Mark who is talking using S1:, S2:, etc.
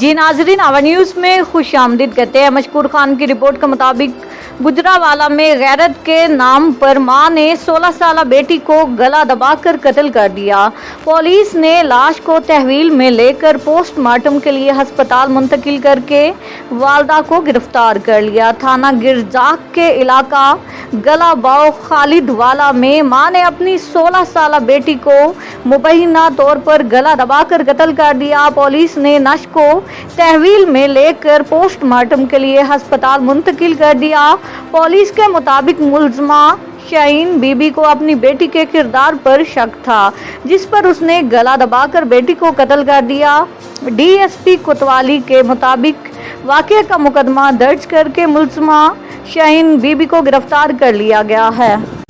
S1: जी नाजरीन, आवा न्यूज़ में खुश आमदीद कहते हैं। मशकूर खान की रिपोर्ट के मुताबिक गुजरावाला में गैरत के नाम पर मां ने 16 साल बेटी को गला दबाकर कत्ल कर दिया। पुलिस ने लाश को तहवील में लेकर पोस्टमार्टम के लिए अस्पताल मुंतकिल करके वालदा को गिरफ्तार कर लिया। थाना गिरजाक के इलाका गलाबाव खालिद वाला में मां ने अपनी 16 साल बेटी को मुबैना तौर पर गला दबाकर कत्ल कर दिया। पुलिस ने नश को तहवील में लेकर पोस्टमार्टम के लिए अस्पताल मुंतकिल कर दिया। पुलिस के मुताबिक मुलजमा शाहीन बीबी को अपनी बेटी के किरदार पर शक था, जिस पर उसने गला दबाकर बेटी को कत्ल कर दिया। डीएसपी कोतवाली के मुताबिक वाक़ये का मुकदमा दर्ज करके मुलजमा शाहीन बीबी को गिरफ्तार कर लिया गया है।